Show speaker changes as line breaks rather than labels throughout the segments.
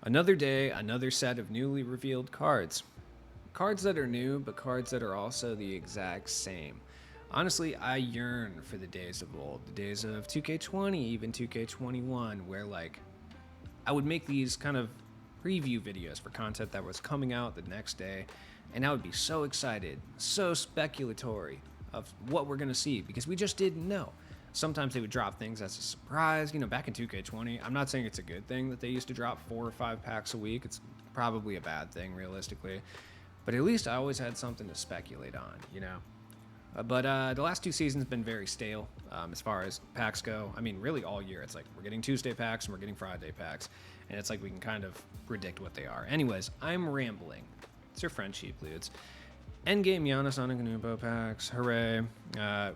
Another day, another set of newly revealed cards. Cards that are new, but cards that are also the exact same. Honestly, I yearn for the days of old, the days of 2K20, even 2K21, where I would make these kind of preview videos for content that was coming out the next day, and I would be so excited, so speculatory of what we're gonna see because we just didn't know. Sometimes they would drop things as a surprise. Back in 2K20, I'm not saying it's a good thing that they used to drop 4 or 5 packs a week. It's probably a bad thing, realistically. But at least I always had something to speculate on. But the last 2 seasons have been very stale as far as packs go. I mean, really all year. It's like we're getting Tuesday packs and we're getting Friday packs. And it's like we can kind of predict what they are. Anyways, I'm rambling. It's your friend Cheap Ludes. Endgame Giannis Antetokounmpo packs, hooray!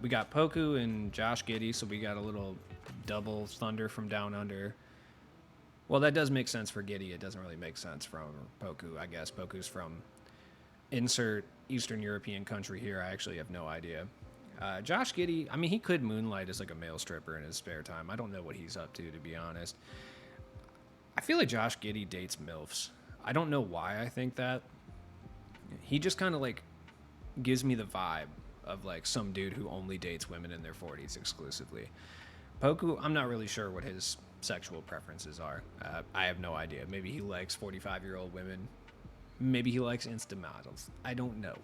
We got Poku and Josh Giddy, so we got a little double thunder from down under. Well, that does make sense for Giddy. It doesn't really make sense from Poku. I guess Poku's from insert Eastern European country here. I actually have no idea. Josh Giddy, I mean, he could moonlight as like a male stripper in his spare time. I don't know what he's up to be honest. I feel like Josh Giddy dates MILFs. I don't know why I think that. He just kind of gives me the vibe of like some dude who only dates women in their 40s exclusively. Poku, I'm not really sure what his sexual preferences are. I have no idea. Maybe he likes 45-year-old women. Maybe he likes Insta models. I don't know.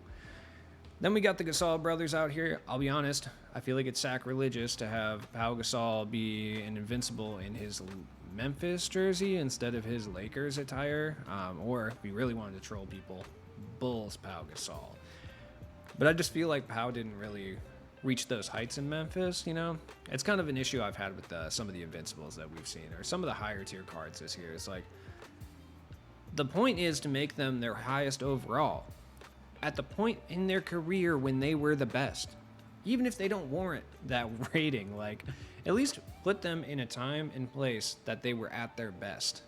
Then we got the Gasol brothers out here. I'll be honest, I feel like it's sacrilegious to have Pau Gasol be an invincible in his Memphis jersey instead of his Lakers attire. Or if we really wanted to troll people, Bulls Pau Gasol. But I just feel like Pau didn't really reach those heights in Memphis, It's kind of an issue I've had with some of the Invincibles that we've seen, or some of the higher tier cards this year. It's like, the point is to make them their highest overall at the point in their career when they were the best. Even if they don't warrant that rating, at least put them in a time and place that they were at their best.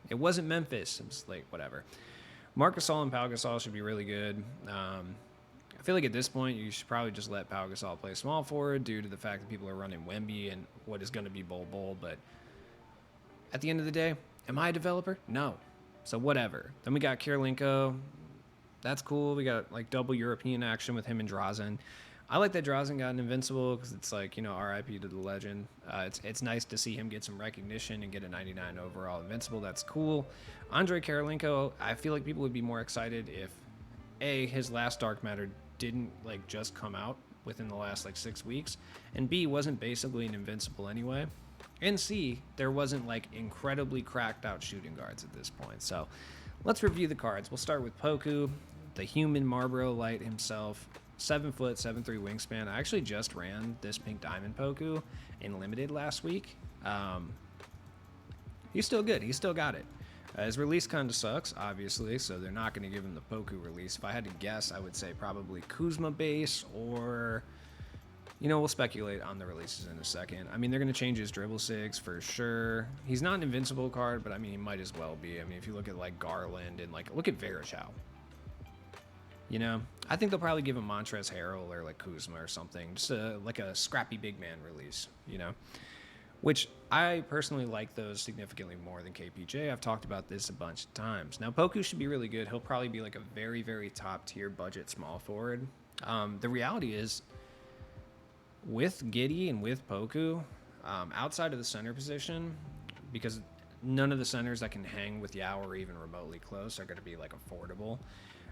It wasn't Memphis. It was whatever. Marc Gasol and Pau Gasol should be really good. I feel like at this point, you should probably just let Pau Gasol play small forward due to the fact that people are running Wemby and what is going to be Bol Bol. But at the end of the day, am I a developer? No. So whatever. Then we got Kirilenko. That's cool. We got double European action with him and Drazen. I like that Drazen got an invincible because it's RIP to the legend. It's nice to see him get some recognition and get a 99 overall invincible. That's cool. Andre Kirilenko, I feel like people would be more excited if his last Dark Matter didn't just come out within the last 6 weeks, and B, wasn't basically an invincible anyway, and C, there wasn't incredibly cracked out shooting guards at this point. So let's review the cards. We'll start with Poku, the human Marlboro Light himself. 7 foot, 7'3" wingspan. I actually just ran this pink diamond Poku in limited last week. He's still good. He's still got it. His release kind of sucks, obviously, so they're not going to give him the Poku release. If I had to guess, I would say probably Kuzma base, or, we'll speculate on the releases in a second. I mean, they're going to change his dribble sigs for sure. He's not an invincible card, but I mean, he might as well be. I mean, if you look at Garland and look at Varejao. I think they'll probably give him Montrezl Harrell or Kuzma or something, just a scrappy big man release, which I personally like those significantly more than KPJ. I've talked about this a bunch of times. Now, Poku should be really good. He'll probably be a very, very top tier budget small forward. The reality is, with Giddy and with Poku, outside of the center position, because none of the centers that can hang with Yao or even remotely close are going to be affordable.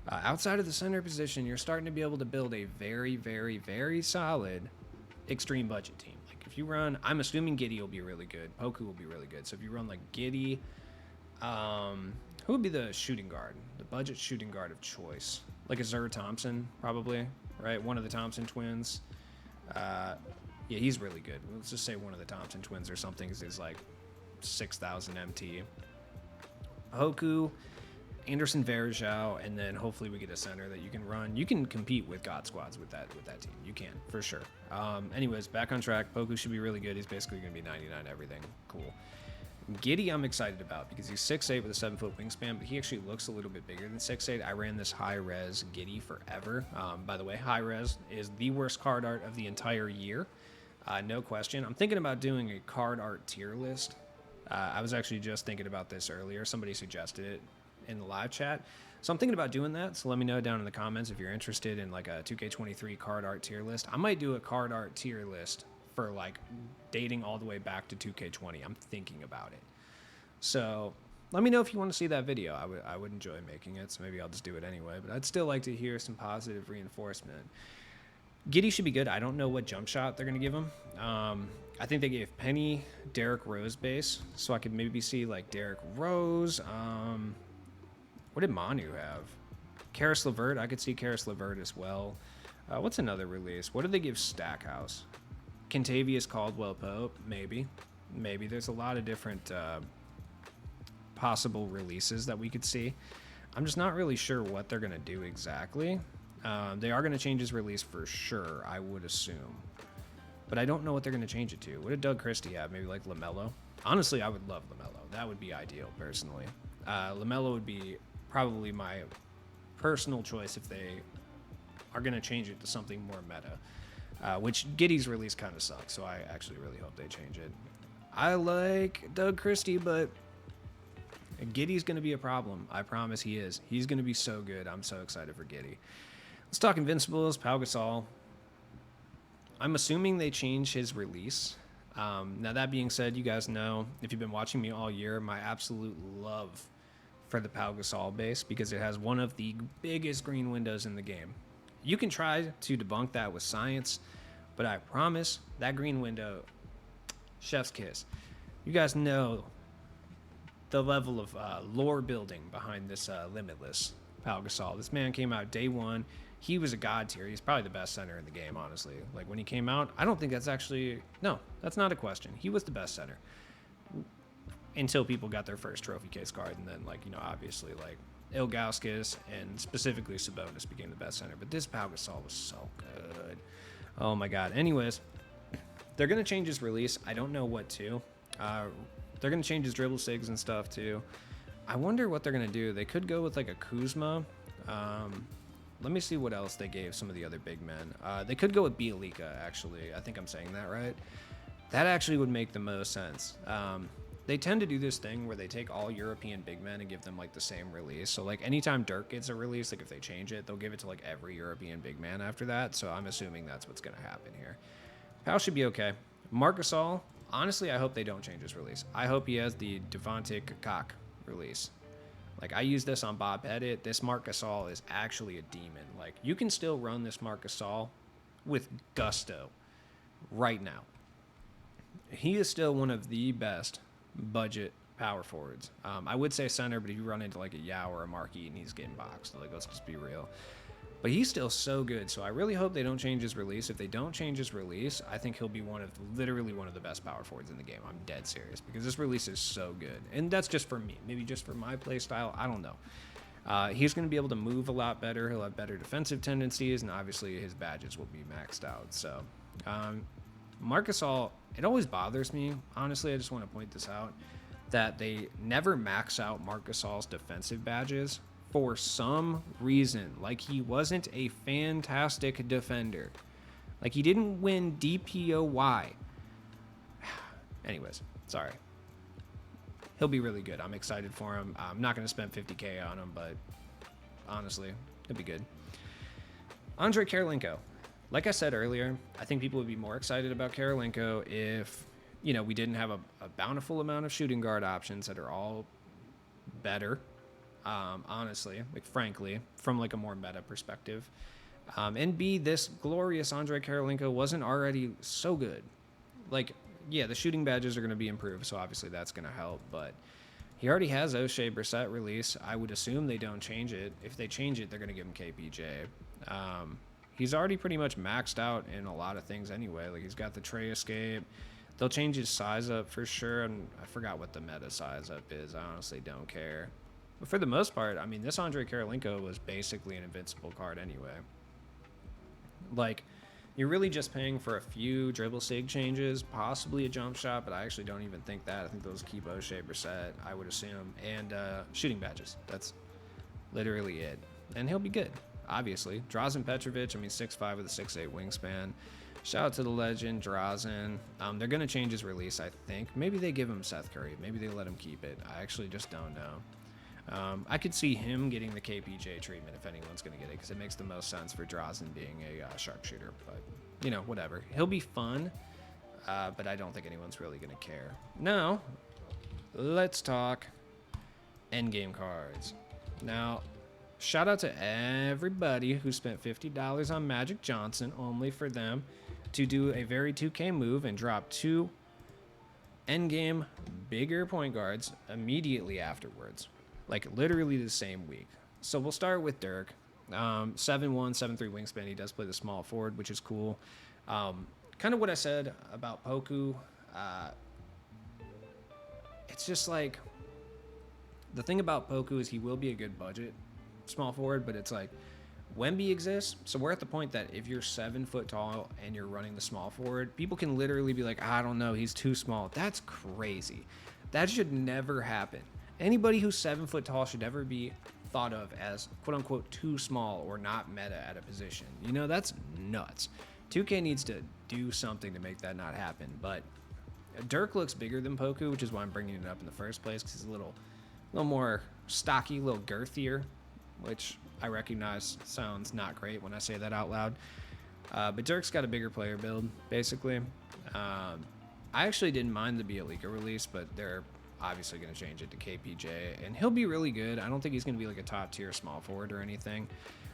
Outside of the center position, you're starting to be able to build a very, very, very solid extreme budget team. If you run, I'm assuming Giddy will be really good. Poku will be really good. So if you run Giddy, who would be the shooting guard? The budget shooting guard of choice. A Zer Thompson, probably, right? One of the Thompson twins. Yeah, he's really good. Let's just say one of the Thompson twins or something is 6,000 MT. Poku, Anderson Varejao, and then hopefully we get a center that you can run. You can compete with God Squads with that team. You can, for sure. Anyways, back on track. Poku should be really good. He's basically going to be 99 everything. Cool. Giddy I'm excited about because he's 6'8" with a 7-foot wingspan, but he actually looks a little bit bigger than 6'8". I ran this high-res Giddy forever. By the way, high-res is the worst card art of the entire year. No question. I'm thinking about doing a card art tier list I was actually just thinking about this earlier. Somebody suggested it in the live chat. So I'm thinking about doing that. So let me know down in the comments if you're interested in like a 2K23 card art tier list. I might do a card art tier list for like dating all the way back to 2K20. I'm thinking about it. So let me know if you want to see that video. I would enjoy making it, so maybe I'll just do it anyway. But I'd still like to hear some positive reinforcement. Giddy should be good. I don't know what jump shot they're going to give him. I think they gave Penny Derrick Rose base, so I could maybe see like Derrick Rose. What did Manu have? Karis LeVert. I could see Karis LeVert as well. What's another release? What did they give Stackhouse? Kentavious Caldwell Pope. Maybe. There's a lot of different possible releases that we could see. I'm just not really sure what they're going to do exactly. They are going to change his release for sure, I would assume. But I don't know what they're going to change it to. What did Doug Christie have? Maybe like LaMelo? Honestly, I would love LaMelo. That would be ideal, personally. LaMelo would be probably my personal choice if they are going to change it to something more meta. Which Giddy's release kind of sucks, so I actually really hope they change it. I like Doug Christie, but Giddy's going to be a problem. I promise he is. He's going to be so good. I'm so excited for Giddy. Let's talk Invincibles. Pau Gasol. I'm assuming they change his release. Now, that being said, you guys know, if you've been watching me all year, my absolute love for the Pau Gasol base, because it has one of the biggest green windows in the game. You can try to debunk that with science, but I promise that green window, chef's kiss. You guys know the level of lore building behind this limitless Pau Gasol. This man came out day one. He was a god tier. He's probably the best center in the game, honestly. Like, when he came out, I don't think that's actually... No, that's not a question. He was the best center. Until people got their first trophy case card, and then, like, you know, obviously, like, Ilgauskas and specifically Sabonis became the best center. But this Pau Gasol was so good. Oh, my God. Anyways, they're going to change his release. I don't know what to. They're going to change his dribble sigs and stuff, too. I wonder what they're going to do. They could go with, like, a Kuzma. Let me see what else they gave some of the other big men. They could go with Bielika, actually. I think I'm saying that right. That actually would make the most sense. They tend to do this thing where they take all European big men and give them, like, the same release. So, like, anytime Dirk gets a release, like, if they change it, they'll give it to, like, every European big man after that. So I'm assuming that's what's going to happen here. Pau should be okay. Marc Gasol, honestly, I hope they don't change his release. I hope he has the Devontae Kakak release. Like, I use this on Bob Edit. This Marc Gasol is actually a demon. Like, you can still run this Marc Gasol with gusto right now. He is still one of the best budget power forwards. I would say center, but if you run into, like, a Yao or a Mark Eaton, he's getting boxed. Like, let's just be real. But he's still so good, so I really hope they don't change his release. If they don't change his release, I think he'll be literally one of the best power forwards in the game. I'm dead serious, because this release is so good. And that's just for me. Maybe just for my play style. I don't know. He's going to be able to move a lot better. He'll have better defensive tendencies, and obviously his badges will be maxed out. So, Marc Gasol, it always bothers me. Honestly, I just want to point this out, that they never max out Marc Gasol's defensive badges. For some reason, like, he wasn't a fantastic defender. Like, he didn't win DPOY. Anyways, sorry. He'll be really good. I'm excited for him. I'm not going to spend $50K on him, but honestly, he'll be good. Andrei Kirilenko. Like I said earlier, I think people would be more excited about Kirilenko if, you know, we didn't have a bountiful amount of shooting guard options that are all better. Honestly, like, frankly, from, like, a more meta perspective. And B, this glorious Andrei Kirilenko wasn't already so good. Like, yeah, the shooting badges are going to be improved, so obviously that's going to help, but he already has O'Shea Brissett release. I would assume they don't change it. If they change it, they're going to give him KPJ. He's already pretty much maxed out in a lot of things anyway. Like, he's got the tray escape. They'll change his size up for sure, and I forgot what the meta size up is. I honestly don't care. But for the most part, I mean, this Andrei Kirilenko was basically an invincible card anyway. Like, you're really just paying for a few dribble sig changes, possibly a jump shot, but I actually don't even think that. I think those keep O'Shea Brissett, I would assume, and shooting badges. That's literally it. And he'll be good, obviously. Drazen Petrovich, I mean, 6'5" with a 6'8" wingspan. Shout out to the legend, Drazen. They're going to change his release, I think. Maybe they give him Seth Curry. Maybe they let him keep it. I actually just don't know. I could see him getting the KPJ treatment if anyone's going to get it, because it makes the most sense for Drazen being a sharpshooter. But, you know, whatever. He'll be fun, but I don't think anyone's really going to care. Now, let's talk endgame cards. Now, shout out to everybody who spent $50 on Magic Johnson, only for them to do a very 2K move and drop 2 endgame bigger point guards immediately afterwards. Like literally the same week. So we'll start with Dirk. 7'1", 7'3" wingspan. He does play the small forward, which is cool. Kind of what I said about Poku. It's just like, the thing about Poku is he will be a good budget small forward, but it's like Wemby exists, so we're at the point that if you're 7 foot tall and you're running the small forward, people can literally be like, I don't know, he's too small. That's crazy. That should never happen. Anybody who's 7 foot tall should never be thought of as quote unquote too small or not meta at a position. You know, that's nuts. 2K needs to do something to make that not happen. But Dirk looks bigger than Poku, which is why I'm bringing it up in the first place, because he's a little more stocky, a little girthier, which I recognize sounds not great when I say that out loud. But Dirk's got a bigger player build, basically. I actually didn't mind the Bielika release, but they're obviously going to change it to KPJ, and he'll be really good. I don't think he's going to be like a top tier small forward or anything,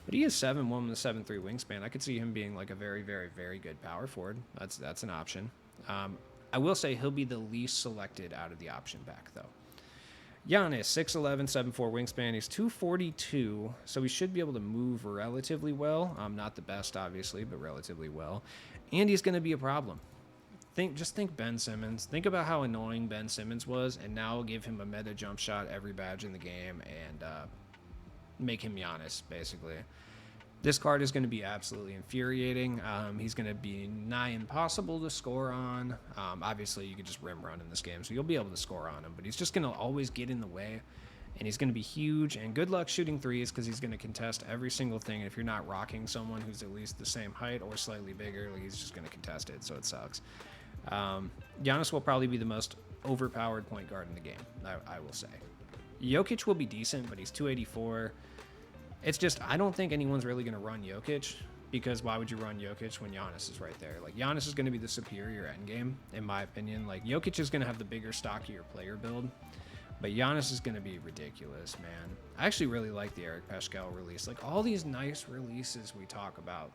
but he is 7'1" with a 7'3" wingspan. I could see him being like a very, very, very good power forward. That's an option. I will say he'll be the least selected out of the option pack, though. Giannis, 6'11", 7'4" wingspan. He's 242, so he should be able to move relatively well. Not the best, obviously, but relatively well. And he's going to be a problem. Just think Ben Simmons. Think about how annoying Ben Simmons was, and now give him a meta jump shot every badge in the game and make him Giannis, basically. This card is going to be absolutely infuriating. He's going to be nigh impossible to score on. Obviously, you can just rim run in this game, so you'll be able to score on him, but he's just going to always get in the way, and he's going to be huge, and good luck shooting threes because he's going to contest every single thing, and if you're not rocking someone who's at least the same height or slightly bigger, like, he's just going to contest it, so it sucks. Giannis will probably be the most overpowered point guard in the game, I will say. Jokic will be decent, but he's 284. It's just, I don't think anyone's really going to run Jokic, because why would you run Jokic when Giannis is right there? Like, Giannis is going to be the superior endgame, in my opinion. Like, Jokic is going to have the bigger, stockier player build, but Giannis is going to be ridiculous, man. I actually really like the Eric Paschall release. Like, all these nice releases we talk about.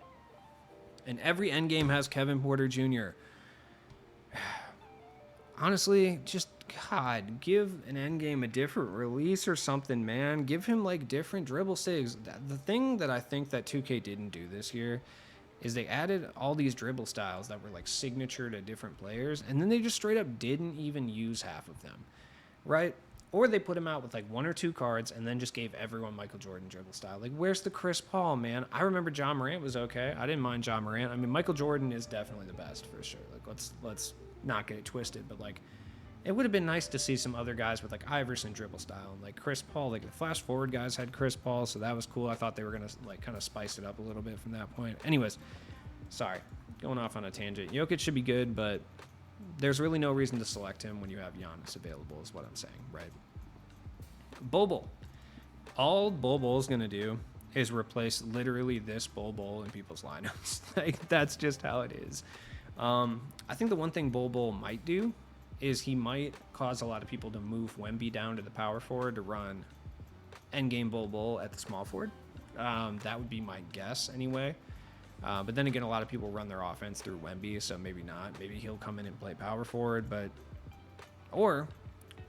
And every endgame has Kevin Porter Jr. Honestly, just, God, give an endgame a different release or something, man. Give him, like, different dribble saves. The thing that I think that 2K didn't do this year is they added all these dribble styles that were, like, signature to different players, and then they just straight up didn't even use half of them, right? Or they put them out with, like, 1 or 2 cards and then just gave everyone Michael Jordan dribble style. Like, where's the Chris Paul, man? I remember John Morant was okay. I didn't mind John Morant. I mean, Michael Jordan is definitely the best, for sure. Like, let's not get it twisted, but, like, it would have been nice to see some other guys with, like, Iverson dribble style and, like, Chris Paul. Like, the Flash Forward guys had Chris Paul, so that was cool. I thought they were going to, like, kind of spice it up a little bit from that point. Anyways, sorry, going off on a tangent. Jokic should be good, but there's really no reason to select him when you have Giannis available, is what I'm saying, right? Bol Bol. All Bol Bol's going to do is replace literally this Bol Bol in people's lineups. Like, that's just how it is. I think the one thing Bol Bol might do is he might cause a lot of people to move Wemby down to the power forward to run endgame Bol Bol at the small forward. That would be my guess anyway. But then again, a lot of people run their offense through Wemby, so maybe not. Maybe he'll come in and play power forward, or,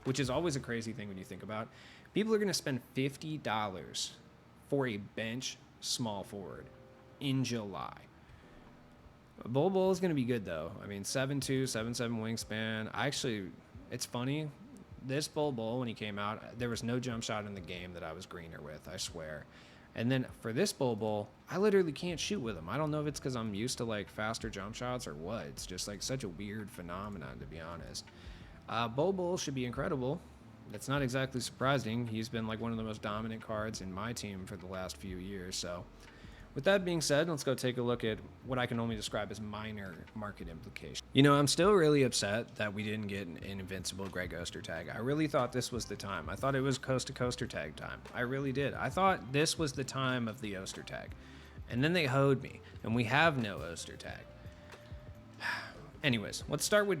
which is always a crazy thing when you think about, people are going to spend $50 for a bench small forward in July. Bol Bol is going to be good, though. I mean, 7'2", 7'7" wingspan. It's funny. This Bol Bol, when he came out, there was no jump shot in the game that I was greener with, I swear. And then for this Bol Bol, I literally can't shoot with him. I don't know if it's because I'm used to, like, faster jump shots or what. It's just, like, such a weird phenomenon, to be honest. Bol Bol should be incredible. It's not exactly surprising. He's been, like, one of the most dominant cards in my team for the last few years, so With that being said, let's go take a look at what I can only describe as minor market implications. You know, I'm still really upset that we didn't get an invincible Greg Ostertag. I really thought this was the time. I thought it was coast to coaster tag time. I really did. I thought this was the time of the Ostertag. And then they hoed me, and we have no Ostertag. Anyways, let's start with,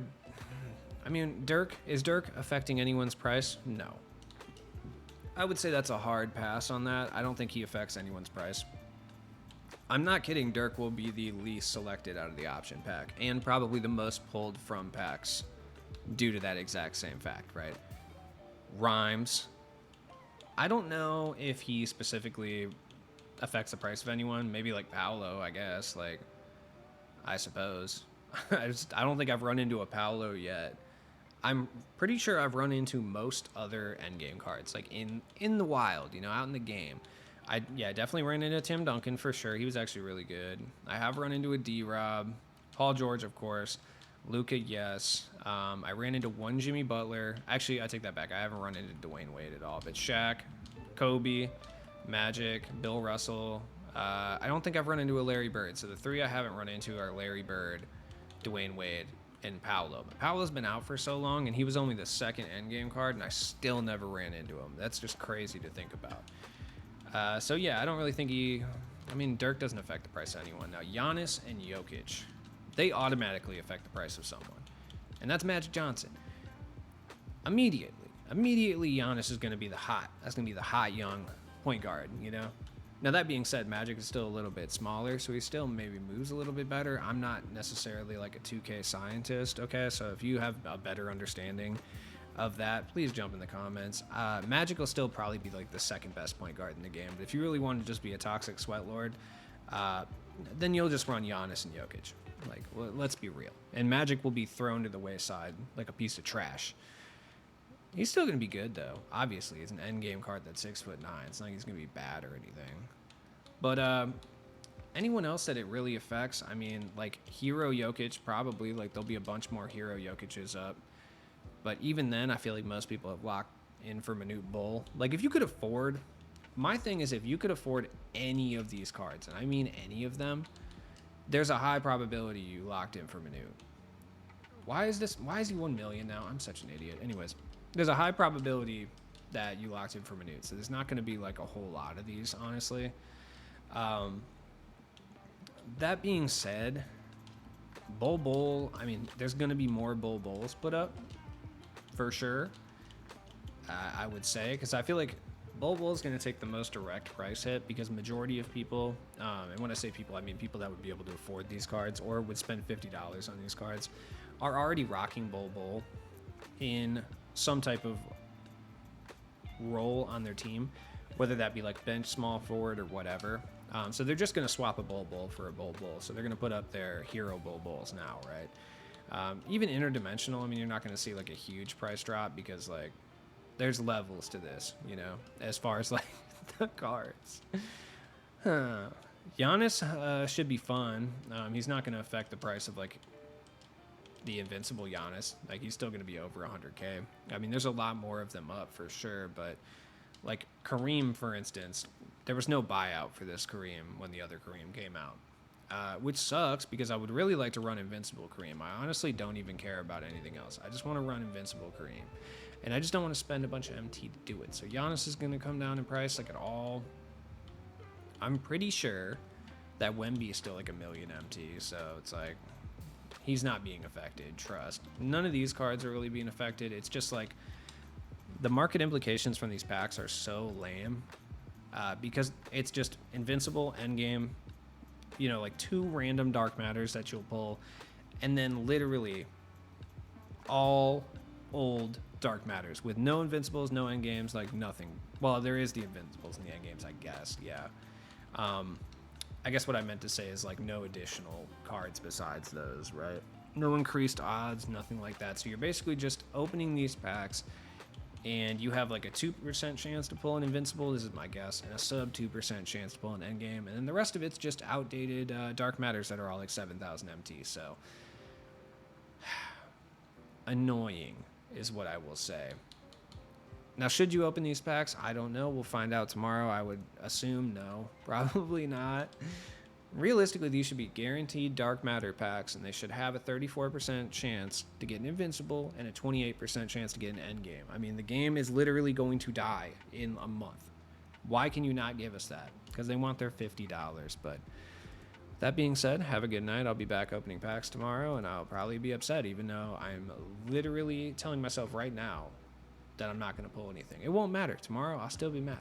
I mean, Dirk. Is Dirk affecting anyone's price? No. I would say that's a hard pass on that. I don't think he affects anyone's price. I'm not kidding. Dirk will be the least selected out of the option pack and probably the most pulled from packs due to that exact same fact, right? Rhymes. I don't know if he specifically affects the price of anyone. Maybe like Paolo, I guess. Like, I suppose. I don't think I've run into a Paolo yet. I'm pretty sure I've run into most other endgame cards, like in the wild, you know, out in the game. I definitely ran into Tim Duncan for sure. He was actually really good. I have run into a D-Rob, Paul George, of course, Luka, yes. I ran into one Jimmy Butler. Actually, I take that back. I haven't run into Dwayne Wade at all. But Shaq, Kobe, Magic, Bill Russell. I don't think I've run into a Larry Bird. So the three I haven't run into are Larry Bird, Dwayne Wade, and Paolo. But Paolo's been out for so long, and he was only the second endgame card, and I still never ran into him. That's just crazy to think about. So yeah, I don't really think Dirk doesn't affect the price of anyone. Now, Giannis and Jokic, they automatically affect the price of someone. And that's Magic Johnson. Immediately, Giannis is going to be that's going to be the hot young point guard, you know? Now, that being said, Magic is still a little bit smaller, so he still maybe moves a little bit better. I'm not necessarily like a 2K scientist, okay? So if you have a better understanding of that, please jump in the comments. Magic will still probably be like the second best point guard in the game, but if you really want to just be a toxic sweat lord, then you'll just run Giannis and Jokic. Like, well, let's be real. And Magic will be thrown to the wayside like a piece of trash. He's still going to be good, though. Obviously, he's an endgame card that's 6'9". It's not like he's going to be bad or anything. But anyone else that it really affects, I mean, like Hero Jokic, probably. Like, there'll be a bunch more Hero Jokic's up. But even then, I feel like most people have locked in for Manute Bol. Like, if you could afford... My thing is, if you could afford any of these cards, and I mean any of them, there's a high probability you locked in for Manute. Why is he 1 million now? I'm such an idiot. Anyways, there's a high probability that you locked in for Manute, so there's not going to be, like, a whole lot of these, honestly. That being said, Bol Bol, I mean, there's going to be more Bol Bols put up. For sure, I would say, because I feel like Bol Bol is going to take the most direct price hit because majority of people, and when I say people, I mean people that would be able to afford these cards or would spend $50 on these cards, are already rocking Bol Bol in some type of role on their team, whether that be like bench, small forward, or whatever. So they're just going to swap a Bol Bol for a Bol Bol. So they're going to put up their hero Bol Bols now, right? Even interdimensional, I mean, you're not going to see like a huge price drop because like there's levels to this, you know, as far as like the cards. Giannis should be fun. He's not going to affect the price of like the invincible Giannis. Like, he's still going to be over 100K. I mean, there's a lot more of them up for sure, but like Kareem, for instance, there was no buyout for this Kareem when the other Kareem came out. Which sucks because I would really like to run Invincible Kareem. I honestly don't even care about anything else. I just want to run Invincible Kareem. And I just don't want to spend a bunch of MT to do it. So Giannis is going to come down in price like at all. I'm pretty sure that Wemby is still like 1 million MT. So it's like, he's not being affected, trust. None of these cards are really being affected. It's just like the market implications from these packs are so lame. Because it's just Invincible, Endgame, you know, like 2 random Dark Matters that you'll pull, and then literally all old Dark Matters with no Invincibles, no Endgames, like nothing. Well, there is the Invincibles and the Endgames, I guess, yeah. I guess what I meant to say is like no additional cards besides those, right? No increased odds, nothing like that. So you're basically just opening these packs, and you have like a 2% chance to pull an Invincible, this is my guess, and a sub 2% chance to pull an Endgame, and then the rest of it's just outdated Dark Matters that are all like 7,000 MT, so annoying is what I will say. Now, should you open these packs? I don't know. We'll find out tomorrow. I would assume no. Probably not. Realistically, these should be guaranteed dark matter packs, and they should have a 34% chance to get an invincible and a 28% chance to get an end game. I mean, the game is literally going to die in a month. Why can you not give us that? Because they want their $50. But that being said, have a good night. I'll be back opening packs tomorrow, and I'll probably be upset, even though I'm literally telling myself right now that I'm not going to pull anything. It won't matter. Tomorrow, I'll still be mad.